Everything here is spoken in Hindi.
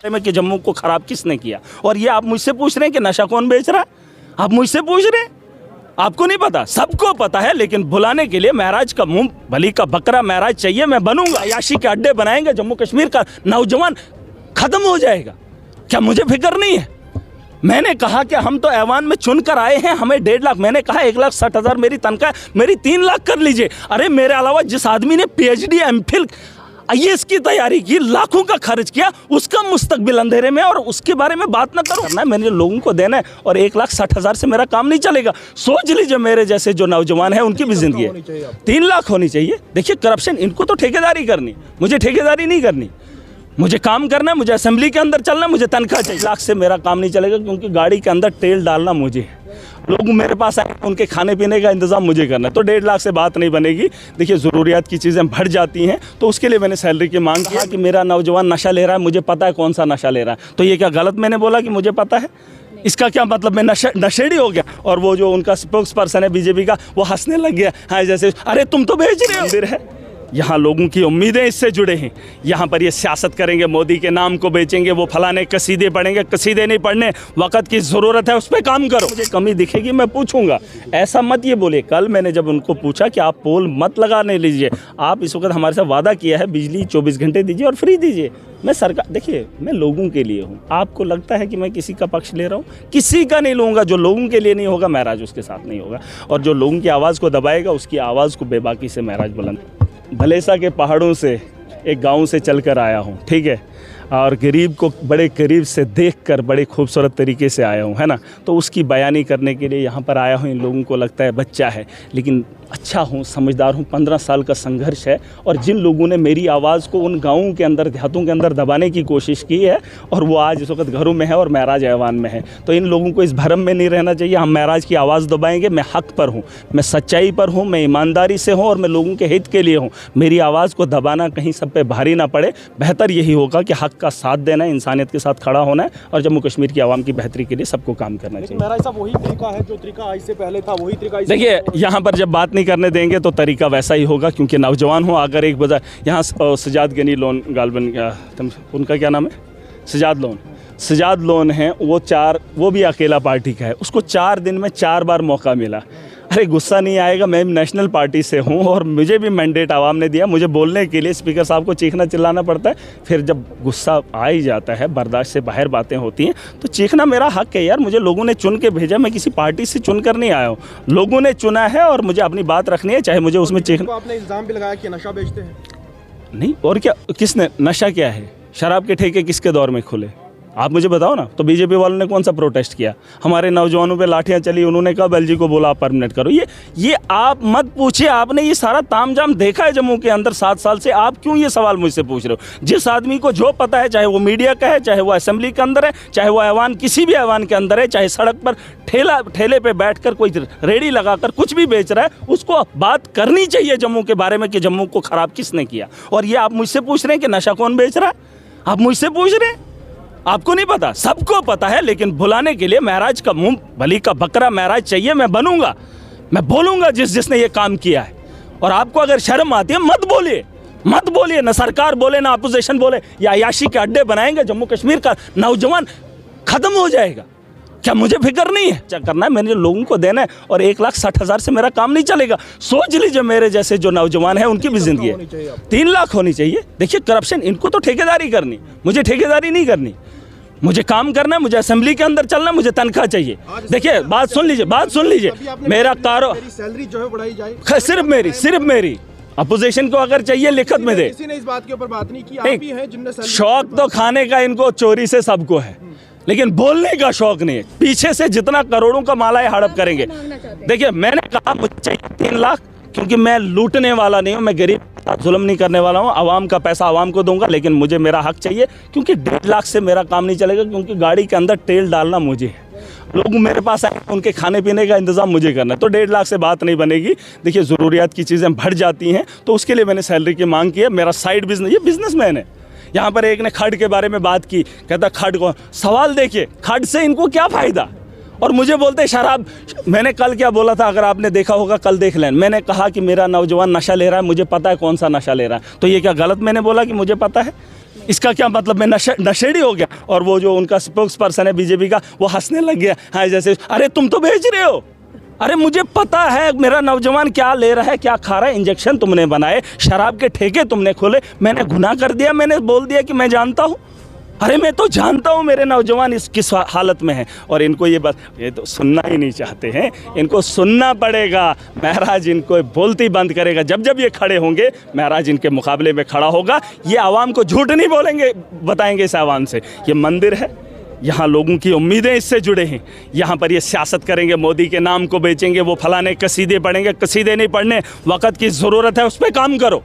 में कि जम्मू को खराब किसने किया। और ये आप मुझसे पूछ रहे हैं कि नशा कौन बेच रहा है, आप मुझसे पूछ रहे हैं, आपको नहीं पता, सबको पता है। लेकिन बुलाने के लिए महराज का मुंह भली का बकरा महराज चाहिए, मैं बनूंगा, अयाशी के अड्डे बनाएंगे, जम्मू कश्मीर का नौजवान खत्म हो जाएगा। क्या मुझे फिक्र नहीं है? मैंने कहा कि हम तो ऐवान में चुनकर आए हैं, हमें 1.5 लाख, मैंने कहा 1,60,000 मेरी तनख्वाह, मेरी 3 लाख कर लीजिए। अरे मेरे अलावा जिस आदमी ने PhD MPhil IAS की तैयारी की, लाखों का खर्च किया, उसका मुस्तकबिल अंधेरे में, और उसके बारे में बात ना करो। करना है मैंने लोगों को देना है, और 1,60,000 से मेरा काम नहीं चलेगा। सोच लीजिए मेरे जैसे जो नौजवान है उनकी भी जिंदगी है। 3 लाख होनी चाहिए। देखिए करप्शन, इनको तो ठेकेदारी करनी, मुझे ठेकेदारी नहीं करनी, मुझे काम करना है, मुझे असेंबली के अंदर चलना, मुझे तनख्वाह चाहिए। 1 लाख से मेरा काम नहीं चलेगा, क्योंकि गाड़ी के अंदर तेल डालना मुझे है, लोग मेरे पास आए, उनके खाने पीने का इंतज़ाम मुझे करना है। तो 1.5 लाख से बात नहीं बनेगी। देखिए ज़रूरियात की चीज़ें बढ़ जाती हैं, तो उसके लिए मैंने सैलरी की मांग किया कि मेरा नौजवान नशा ले रहा है, मुझे पता है कौन सा नशा ले रहा है। तो ये क्या गलत मैंने बोला कि मुझे पता है? इसका क्या मतलब मैं नशेड़ी हो गया? और वो जो उनका स्पोक्स पर्सन है BJP का, वो हंसने लग गया, हाँ जैसे अरे तुम तो भेज रहे हो। फिर है यहाँ लोगों की उम्मीदें इससे जुड़े हैं। यहाँ पर ये सियासत करेंगे, मोदी के नाम को बेचेंगे, वो फलाने कसीदे पढ़ेंगे, कसीदे नहीं पढ़ने, वक्त की ज़रूरत है, उस पर काम करो। मुझे कमी दिखेगी मैं पूछूंगा, ऐसा मत ये बोले। कल मैंने जब उनको पूछा कि आप पोल मत लगाने लीजिए, आप इस वक्त हमारे साथ वादा किया है बिजली 24 घंटे दीजिए और फ्री दीजिए। मैं सरकार, देखिए मैं लोगों के लिए हूँ। आपको लगता है कि मैं किसी का पक्ष ले रहा हूँ? किसी का नहीं लूँगा। जो लोगों के लिए नहीं होगा महराज उसके साथ नहीं होगा, और जो लोगों की आवाज़ को दबाएगा उसकी आवाज़ को बेबाकी से महराज बुलंद। भलेसा के पहाड़ों से एक गांव से चलकर आया हूं, ठीक है, और गरीब को बड़े करीब से देखकर बड़े खूबसूरत तरीके से आया हूं, है ना। तो उसकी बयानी करने के लिए यहाँ पर आया हूं। इन लोगों को लगता है बच्चा है, लेकिन अच्छा हूँ, समझदार हूँ। 15 साल का संघर्ष है, और जिन लोगों ने मेरी आवाज़ को उन गाँवों के अंदर, देहातों के अंदर दबाने की कोशिश की है, और वो आज इस वक्त घरों में है और महराज ऐवान में है, तो इन लोगों को इस भरम में नहीं रहना चाहिए। हम महराज की आवाज़ दबाएंगे। मैं हक़ पर हूँ, मैं सच्चाई पर हूँ, मैं ईमानदारी से हूँ, और मैं लोगों के हित के लिए हूँ। मेरी आवाज़ को दबाना कहीं सब पे भारी ना पड़े। बेहतर यही होगा कि हक़ का साथ देना है, इंसानियत के साथ खड़ा होना है, और जम्मू कश्मीर की आवाम की बेहतरी के लिए सबको काम करना चाहिए। महराज साहब वही तरीका है जो तरीका आज से पहले था, वही तरीका। देखिए यहाँ पर जब बात नहीं करने देंगे तो तरीका वैसा ही होगा, क्योंकि नौजवान हो। अगर एक बजा यहाँ सजाद गनी लोन गालबन, उनका क्या नाम है, सजाद लोन है, वो भी अकेला पार्टी का है, उसको 4 दिन में 4 बार मौका मिला। अरे गुस्सा नहीं आएगा, मैं नेशनल पार्टी से हूँ, और मुझे भी मैंडेट आवाम ने दिया, मुझे बोलने के लिए स्पीकर साहब को चीखना चिल्लाना पड़ता है। फिर जब गुस्सा आ ही जाता है, बर्दाश्त से बाहर बातें होती हैं, तो चीखना मेरा हक़ है यार। मुझे लोगों ने चुन के भेजा, मैं किसी पार्टी से चुन कर नहीं आया हूँ, लोगों ने चुना है, और मुझे अपनी बात रखनी है, चाहे मुझे उसमें चीखना। आपने इल्ज़ाम भी लगाया कि नशा बेचते हैं। नहीं, और क्या, किसने? नशा क्या है? शराब के ठेके किसके दौर में खुले? आप मुझे बताओ ना। तो BJP वालों ने कौन सा प्रोटेस्ट किया? हमारे नौजवानों पे लाठियां चली, उन्होंने कहा LG को बोला आप परमिनेंट करो। ये आप मत पूछिए, आपने ये सारा तामझाम देखा है जम्मू के अंदर 7 साल से, आप क्यों ये सवाल मुझसे पूछ रहे हो? जिस आदमी को जो पता है, चाहे वो मीडिया का है, चाहे वो असेंबली के अंदर है, चाहे वो ऐवान, किसी भी ऐवान के अंदर है, चाहे सड़क पर ठेले पे बैठकर कोई रेडी लगाकर कुछ भी बेच रहा है, उसको बात करनी चाहिए जम्मू के बारे में कि जम्मू को खराब किसने किया। और ये आप मुझसे पूछ रहे हैं कि नशा कौन बेच रहा है, आप मुझसे पूछ रहे हैं, आपको नहीं पता, सबको पता है। लेकिन बुलाने के लिए महराज का मुंह भली का बकरा महराज चाहिए, मैं बनूंगा, मैं बोलूंगा जिसने ये काम किया है। और आपको अगर शर्म आती है मत बोलिए, ना सरकार बोले ना अपोजिशन बोले, या अयाशी के अड्डे बनाएंगे, जम्मू कश्मीर का नौजवान खत्म हो जाएगा। क्या मुझे फिक्र नहीं है? क्या करना है मैंने लोगों को देना है, और 1,60,000 से मेरा काम नहीं चलेगा। सोच लीजिए मेरे जैसे जो नौजवान है उनकी भी जिंदगी है। 3 लाख होनी चाहिए। देखिए करप्शन, इनको तो ठेकेदारी करनी, मुझे ठेकेदारी नहीं करनी, मुझे काम करना है, मुझे असेंबली के अंदर चलना, मुझे तनख्वाह चाहिए। देखिए बात सुन लीजिए, मेरा सैलरी जो है बढ़ाई जाए, सिर्फ मेरी अपोजिशन को अगर चाहिए लिखत में दे। किसी ने इस बात के ऊपर बात नहीं की। आप ही हैं जिनने शौक तो खाने का इनको चोरी से सबको है, लेकिन बोलने का शौक नहीं है। पीछे से जितना करोड़ों का माला है हड़प करेंगे। देखिए मैंने कहा मुझे चाहिए 3 लाख, क्योंकि मैं लूटने वाला नहीं हूँ, मैं गरीब जुल्म नहीं करने वाला हूँ। आवाम का पैसा आवाम को दूंगा, लेकिन मुझे मेरा हक चाहिए, क्योंकि 1.5 लाख से मेरा काम नहीं चलेगा, क्योंकि गाड़ी के अंदर तेल डालना मुझे है, लोग मेरे पास आए, उनके खाने पीने का इंतज़ाम मुझे करना है। तो 1.5 लाख से बात नहीं बनेगी। देखिए ज़रूरियात की चीज़ें बढ़ जाती हैं, तो उसके लिए मैंने सैलरी की मांग की है। मेरा साइड बिजनेस, ये बिजनेसमैन है। यहाँ पर एक ने खड के बारे में बात की, कहता खड कौन? सवाल देखिए, खड से इनको क्या फ़ायदा? और मुझे बोलते शराब। मैंने कल क्या बोला था, अगर आपने देखा होगा कल देख लें। मैंने कहा कि मेरा नौजवान नशा ले रहा है, मुझे पता है कौन सा नशा ले रहा है। तो ये क्या गलत मैंने बोला कि मुझे पता है? इसका क्या मतलब? मैं नशेड़ी हो गया? और वो जो उनका स्पोक्स पर्सन है बीजेपी का, वो हंसने लग गया। हाँ, जैसे अरे तुम तो बेच रहे हो। अरे मुझे पता है मेरा नौजवान क्या ले रहा है, क्या खा रहा है। इंजेक्शन तुमने बनाए, शराब के ठेके तुमने खोले, मैंने गुनाह कर दिया, मैंने बोल दिया कि मैं जानता हूँ। अरे मैं तो जानता हूँ मेरे नौजवान इस किस हालत में हैं। और इनको ये तो सुनना ही नहीं चाहते हैं। इनको सुनना पड़ेगा। महराज इनको बोलती बंद करेगा। जब जब ये खड़े होंगे, महराज इनके मुकाबले में खड़ा होगा। ये आवाम को झूठ नहीं बोलेंगे, बताएंगे इस आवाम से ये मंदिर है, यहाँ लोगों की उम्मीदें इससे जुड़े हैं। यहाँ पर ये सियासत करेंगे, मोदी के नाम को बेचेंगे, वो फलाने कसीदे पढ़ेंगे। कसीदे नहीं पढ़ने, वक़्त की ज़रूरत है, उस पर काम करो।